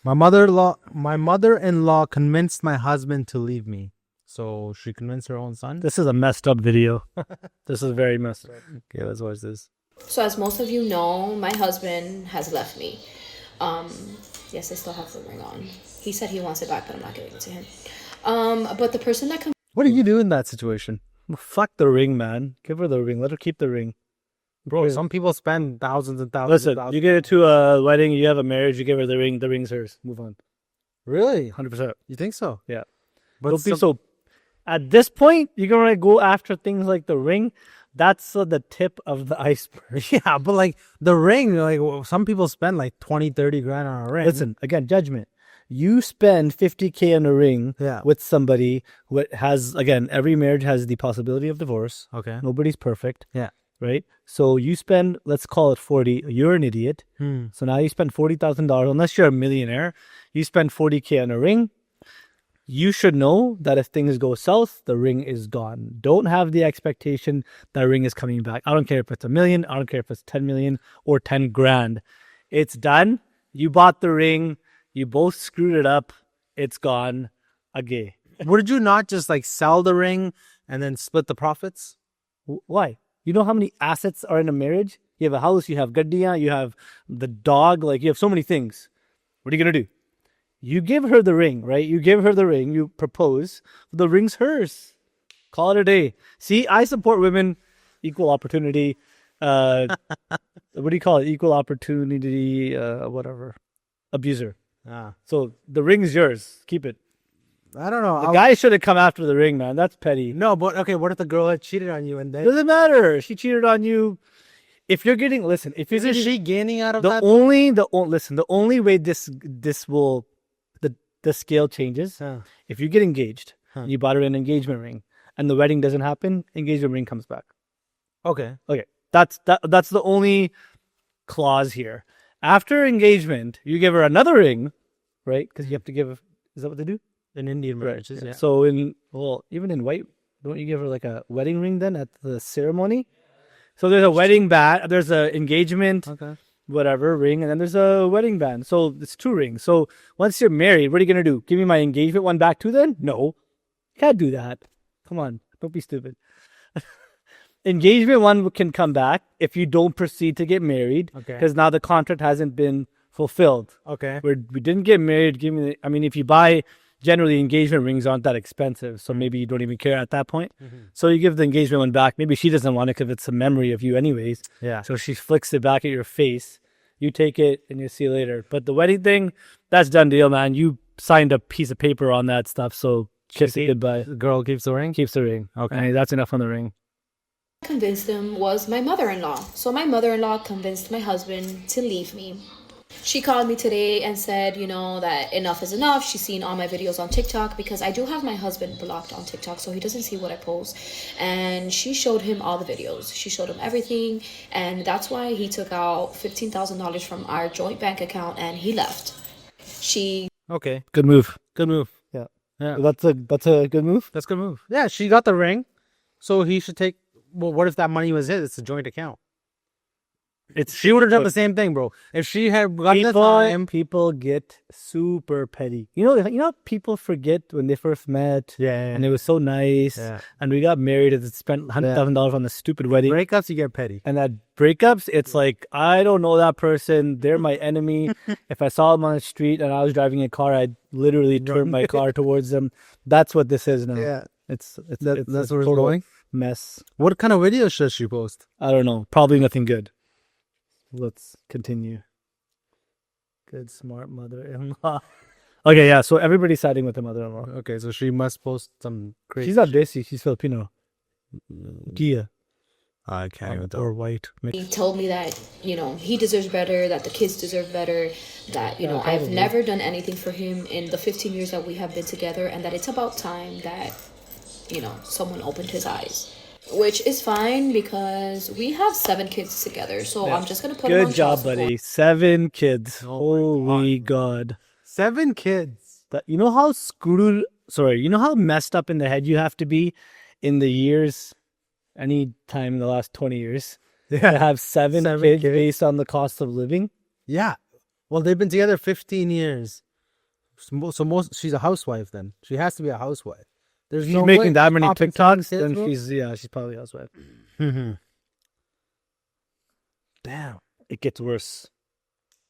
My mother-in-law convinced my husband to leave me. So she convinced her own son? This is a messed up video. This is very messed up. Okay, let's watch this. So as most of you know, my husband has left me. Yes, I still have the ring on. He said he wants it back, but I'm not giving it to him. But the person that What do you do in that situation? Well, fuck the ring, man. Give her the ring. Let her keep the ring. Bro, some people spend thousands and thousands. Listen, you get her to a wedding, you have a marriage, you give her the ring. The ring's hers. Move on. Really? 100%. You think so? Yeah. But Don't be so... At this point, you're going to go after things like the ring. That's the tip of the iceberg. Yeah, but like the ring, like some people spend like 20, 30 grand on a ring. Listen, again, judgment. You spend 50K on a ring with somebody who has, again, every marriage has the possibility of divorce. Okay. Nobody's perfect. Yeah. Right? So you spend, let's call it 40. You're an idiot. So now you spend $40,000. Unless you're a millionaire, you spend 40K on a ring. You should know that if things go south, the ring is gone. Don't have the expectation that ring is coming back. I don't care if it's $1 million. I don't care if it's 10 million or 10 grand. It's done. You bought the ring. You both screwed it up. It's gone. Again. Would you not just like sell the ring and then split the profits? Why? You know how many assets are in a marriage? You have a house, you have gaddiyan, you have the dog, like you have so many things. What are you going to do? You give her the ring, right? You give her the ring, you propose, the ring's hers. Call it a day. See, I support women, equal opportunity. What do you call it? Equal opportunity, whatever. Abuser. So the ring's yours. Keep it. I don't know. The guy should have come after the ring, man. That's petty. No, but okay, what if the girl had cheated on you and then... Doesn't matter. She cheated on you. If you're getting... Listen, if you're Isn't she gaining out of that? The only way this will... The scale changes. If you get engaged, and you bought her an engagement ring, and the wedding doesn't happen, engagement ring comes back. Okay. That's the only clause here. After engagement, you give her another ring, right? Because you have to give... Is that what they do? In Indian marriages, yeah. So even in white, don't you give her like a wedding ring then at the ceremony? So there's a wedding band, there's an engagement, whatever, ring, and then there's a wedding band. So it's 2 rings. So once you're married, what are you going to do? Give me my engagement one back too then? No. You can't do that. Come on. Don't be stupid. Engagement one can come back if you don't proceed to get married. Because now the contract hasn't been fulfilled. Okay. We didn't get married. If you buy... Generally, engagement rings aren't that expensive, so maybe you don't even care at that point. So you give the engagement one back. Maybe she doesn't want it because it's a memory of you anyways. Yeah. So she flicks it back at your face. You take it and you see you later. But the wedding thing, that's done deal, man. You signed a piece of paper on that stuff, so kiss it goodbye. The girl keeps the ring? Keeps the ring. Okay. And that's enough on the ring. convinced him was my mother-in-law. So my mother-in-law convinced my husband to leave me. She called me today and said, that enough is enough. She's seen all my videos on TikTok because I do have my husband blocked on TikTok, so he doesn't see what I post. And she showed him all the videos. She showed him everything. And that's why he took out $15,000 from our joint bank account and he left. Okay. Good move. Good move. Yeah. Yeah. That's a good move. That's a good move. Yeah, she got the ring. So he should take... Well, what if that money was his? It's a joint account. She would have done the same thing, bro. If she had gotten the time... People get super petty. You know people forget when they first met? Yeah. And it was so nice. Yeah. And we got married and spent $100,000 on the stupid wedding. Breakups, you get petty. And that breakups, it's like, I don't know that person. They're my enemy. If I saw them on the street and I was driving a car, I'd literally turn my car towards them. That's what this is now. Yeah. It's that's where it's total going? Mess. What kind of videos should she post? I don't know. Probably nothing good. Let's continue. Good, smart mother-in-law. Okay, yeah. So everybody's siding with the mother-in-law. Okay, so she must post some crazy... She's not Desi. She's Filipino. Gia. I can't even tell. Or white. He told me that, he deserves better, that the kids deserve better, that, I've never done anything for him in the 15 years that we have been together, and that it's about time that, someone opened his eyes. Which is fine because we have 7 kids together, so I'm just going to put them on Good job, buddy. 7 kids. Holy God. 7 kids. You know how how messed up in the head you have to be in the years, any time in the last 20 years, to have 7 kids based on the cost of living? Yeah. Well, they've been together 15 years. She's a housewife then. She has to be a housewife. There's She's no making way that many opposite TikToks, kids, then bro. she's probably a housewife. Damn. It gets worse.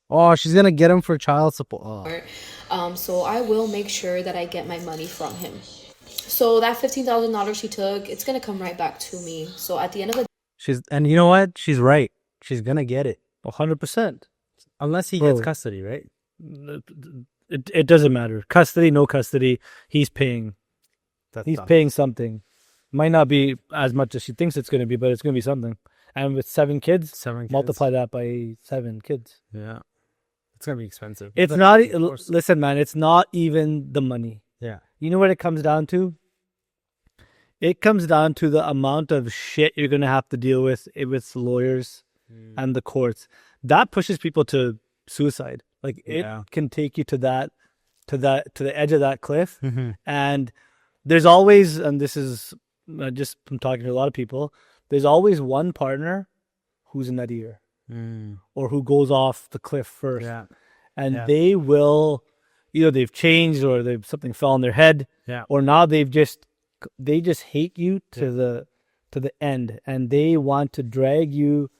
Oh, she's gonna get him for child support. Oh. So I will make sure that I get my money from him. So that $15,000 she took, it's gonna come right back to me. So at the end of the And you know what? She's right. She's gonna get it 100%. unless he Bro. gets custody, right? It doesn't matter. Custody, no custody. He's paying. He's dumb. paying something. Might not be as much as she thinks it's going to be, but it's going to be something. And with 7 kids, 7 kids. multiply that by 7 kids. Yeah, it's gonna be expensive. It's But- not. of course. Listen, man. It's not even the money. Yeah. You know what it comes down to? It comes down to the amount of shit you're going to have to deal with lawyers and the courts. That pushes people to suicide. Like Yeah. it can take you to the edge of that cliff. Mm-hmm. And there's always, and this is just from talking to a lot of people, there's always one partner who's in that ear or who goes off the cliff first. Yeah. And Yeah. they will, either they've changed or something fell on their head, Yeah. or now they just hate you to the end, and they want to drag you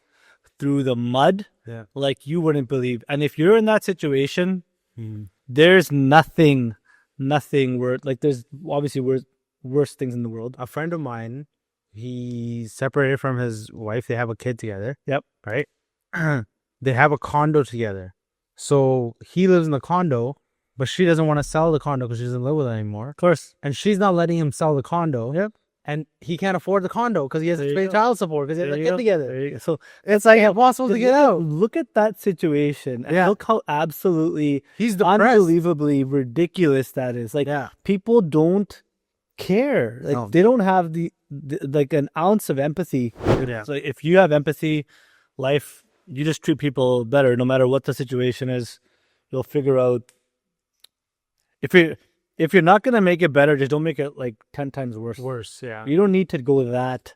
through the mud Yeah. like you wouldn't believe. And if you're in that situation, Mm-hmm. there's nothing worth, like there's obviously worse things in the world. A friend of mine, he's separated from his wife. They have a kid together. Yep. Right. They have a condo together. So he lives in the condo, but she doesn't want to sell the condo because she doesn't live with it anymore. Of course. And she's not letting him sell the condo. Yep. And he can't afford the condo because he has There to you pay go. child support because they have There a you kid go. together. There you go. So It's like impossible to get out. Look at that situation and Yeah. look how absolutely He's depressed. unbelievably ridiculous that is. Like Yeah. people don't care. Like No. they don't have the like an ounce of empathy. Yeah. So if you have empathy, life, you just treat people better no matter what the situation is. You'll figure out if you're not gonna make it better, just don't make it like 10 times worse. Worse. Yeah. You don't need to go that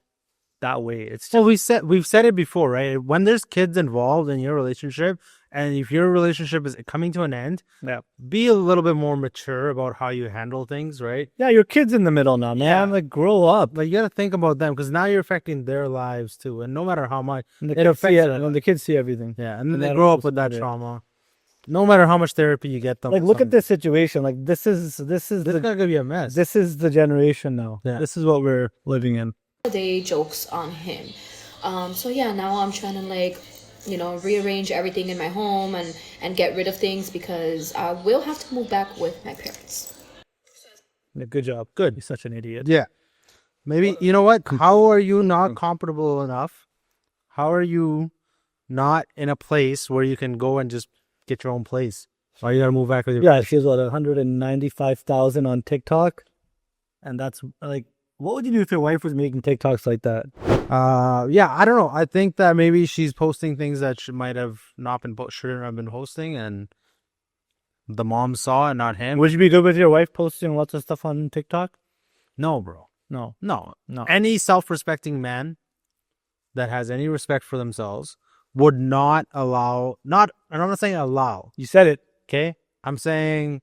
way. It's just Well, we've said it before, right? When there's kids involved in your relationship, and if your relationship is coming to an end, yeah. be a little bit more mature about how you handle things, right? Yeah, your kid's in the middle now, man. Yeah. Like grow up. Like you got to think about them because now you're affecting their lives too, and no matter how much And the it kids see affects it, them. and the kids see everything. Yeah, and then And they that grow up also with that yeah. trauma. No matter how much therapy you get them, Like look at this situation. Like this is This is gonna be a mess. this is the generation now. Yeah. This is what we're living in. day jokes on him. So yeah, now I'm trying to like, rearrange everything in my home and get rid of things because I will have to move back with my parents. Yeah, good job. Good. You're such an idiot. Yeah. Maybe, you know what? How are you not comfortable enough? How are you not in a place where you can go and just get your own place? Why you gotta move back with your Yeah, she has 195,000 on TikTok, and that's like, what would you do if your wife was making TikToks like that? Yeah, I don't know. I think that maybe she's posting things that she might have not been shouldn't have been posting, and the mom saw and not him. Would you be good with your wife posting lots of stuff on TikTok? No, bro. No. No. No. Any self-respecting man that has any respect for themselves would not allow. And I'm not saying allow. You said it. Okay, I'm saying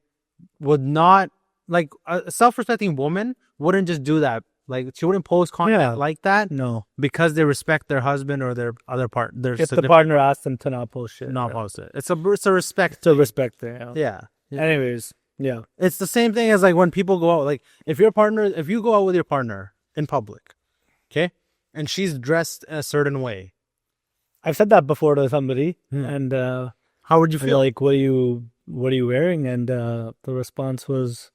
would not, like, a self-respecting woman wouldn't just do that. Like, she wouldn't post content Yeah. like that No. because they respect their husband or their other part. Their If the significant- partner asked them to not post shit. not yeah. post it. It's a respect. It's a respect there. Yeah. Yeah. Anyways, yeah. It's the same thing as like when people go out. Like if you go out with your partner in public, okay, and she's dressed a certain way, I've said that before to somebody, Hmm. and how would you they're feel? like, what are you wearing? And the response was,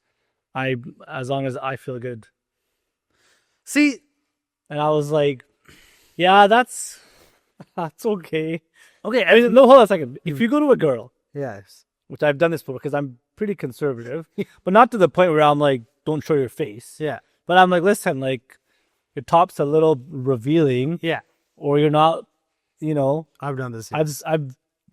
as long as I feel good. See, And I was like, yeah, that's okay. okay, I mean, no, hold on a second. If you go to a girl, yes, which I've done this before because I'm pretty conservative, but not to the point where I'm like, don't show your face. yeah, But I'm like, listen, like, your top's a little revealing, yeah. or you're not, I've done this.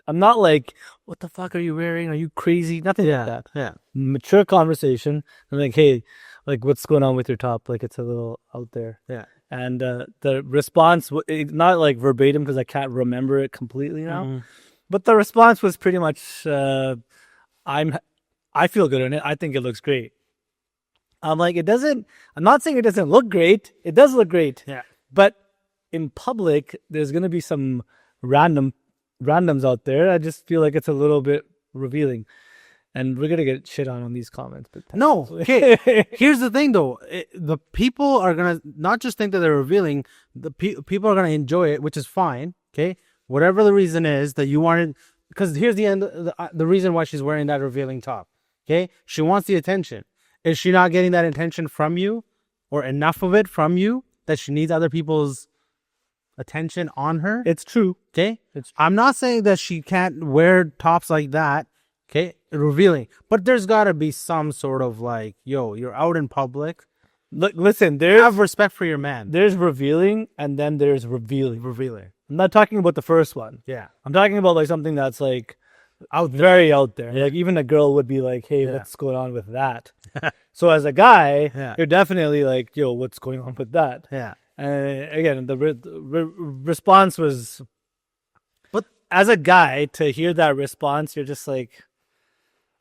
I'm not like, what the fuck are you wearing? Are you crazy? Nothing like that. Yeah, Mature conversation. I'm like, hey, like, what's going on with your top? Like, it's a little out there. yeah. And the response, not like verbatim because I can't remember it completely now, Mhm. but the response was pretty much, I'm I feel good in it. I think it looks great. I'm like, I'm not saying it doesn't look great. It does look great. Yeah. But in public, there's going to be some randoms out there. I just feel like it's a little bit revealing. And we're going to get shit on these comments. But No. Okay. Here's the thing, though. The people are going to not just think that they're revealing. The people are going to enjoy it, which is fine. Okay. Whatever the reason is that you wanted. Because here's the reason why she's wearing that revealing top. Okay. She wants the attention. Is she not getting that attention from you or enough of it from you that she needs other people's attention on her? It's true. Okay. It's true. I'm not saying that she can't wear tops like that. Okay. Revealing. But there's got to be some sort of like, yo, you're out in public. Look, listen, Have respect for your man. there's revealing and then there's revealing. Revealing. I'm not talking about the first one. Yeah. I'm talking about like something that's like very out there. Like even a girl would be like, hey, Yeah. what's going on with that? So as a guy, Yeah. you're definitely like, yo, what's going on with that? Yeah. And again, the response was, But as a guy, to hear that response, you're just like,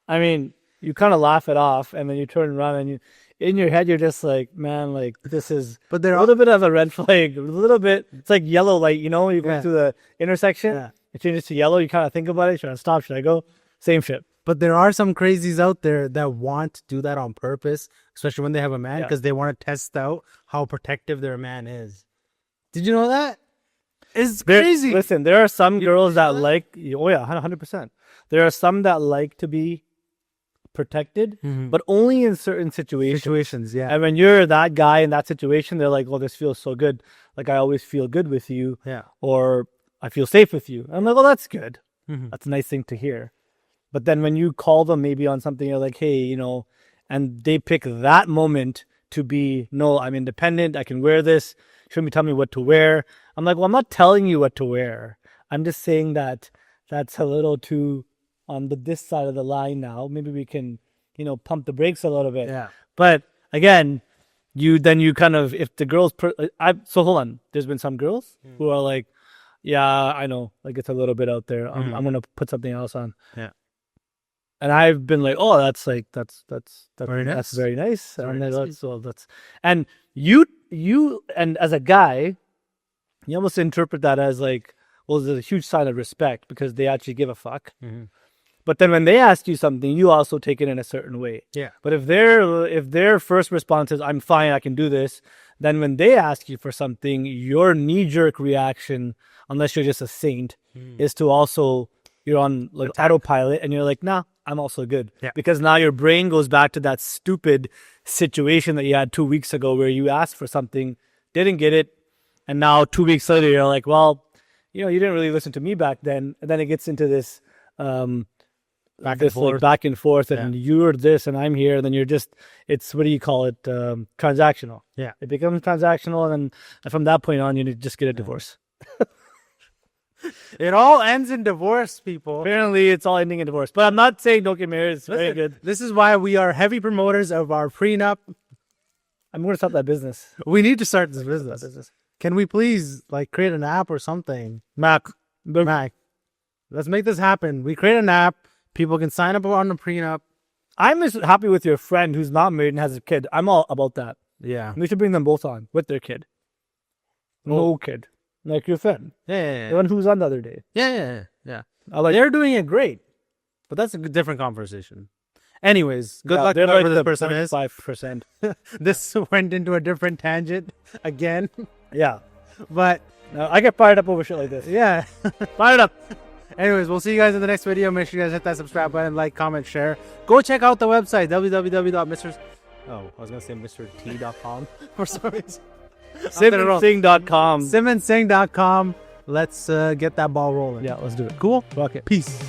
I mean, you kind of laugh it off, and then you turn around and in your head, you're just like, man, like this is But a there little bit of a red flag, a little bit. It's like yellow light, you know, you go Yeah. through the intersection, Yeah. it changes to yellow. You kind of think about it. Should I stop? Should I go? Same shit. But there are some crazies out there that want to do that on purpose, especially when they have a man, Yeah. because they want to test out how protective their man is. Did you know that? It's crazy. Listen, there are some girls that that? like. Oh yeah, 100%. There are some that like to be protected, but only in certain situations. yeah. And when you're that guy in that situation, they're like, "Oh, this feels so good. Like I always feel good with you, Yeah. or I feel safe with you." I'm like, "Well, that's good. Mhm. That's a nice thing to hear." But then when you call them maybe on something, you're like, "Hey, you know," and they pick that moment to be, "No, I'm independent. I can wear this. Shouldn't be telling me what to wear." I'm like, "Well, I'm not telling you what to wear. I'm just saying that that's a little too on this side of the line now. Maybe we can, you know, pump the brakes a little bit." Yeah. But again, you kind of, if the girls, so hold on. There's been some girls who are like, "Yeah, I know, like it's a little bit out there. I'm gonna put something else on." Yeah. And I've been like, "Oh, that's Very nice. that's very nice." Very And nice. and you and as a guy, you almost interpret that as like, well, there's a huge sign of respect because they actually give a fuck. Mhm. But then when they ask you something, you also take it in a certain way. Yeah. But if their first response is, "I'm fine, I can do this," then when they ask you for something, your knee-jerk reaction, unless you're just a saint, is to also, you're on like autopilot and you're like, "Nah, I'm also good." Yeah. Because now your brain goes back to that stupid situation that you had 2 weeks ago where you asked for something, didn't get it, and now 2 weeks later you're like, "Well, you know, you didn't really listen to me back then." And then it gets into this Back and this like forth. back and forth, and you're this and I'm here, and then you're just, it's, what do you call it, transactional. Yeah. It becomes transactional, and from that point on, you just get a divorce. It all ends in divorce, people. Apparently, it's all ending in divorce. But I'm not saying don't get married. It's very good. This is why we are heavy promoters of our prenup. I'm going to start that business. We need to start this business. Can we please like create an app or something? Mac, let's make this happen. We create an app. People can sign up on the prenup. I'm just happy with your friend who's not married and has a kid. I'm all about that. Yeah. We should bring them both on with their kid. No kid. Like your friend. Yeah. The one who was on the other day. Yeah. I like, They're doing it great, but that's a different conversation. Anyways, good luck they're whoever like this the person is. 5%. This went into a different tangent again, Yeah. but I get fired up over shit like this. yeah. Fired up. Anyways, we'll see you guys in the next video. Make sure you guys hit that subscribe button, like, comment, share. Go check out the website, www.mrT.com for some reason. SimandSing.com. SimandSing.com. Let's get that ball rolling. Yeah, let's do it. Cool? Fuck it. Peace.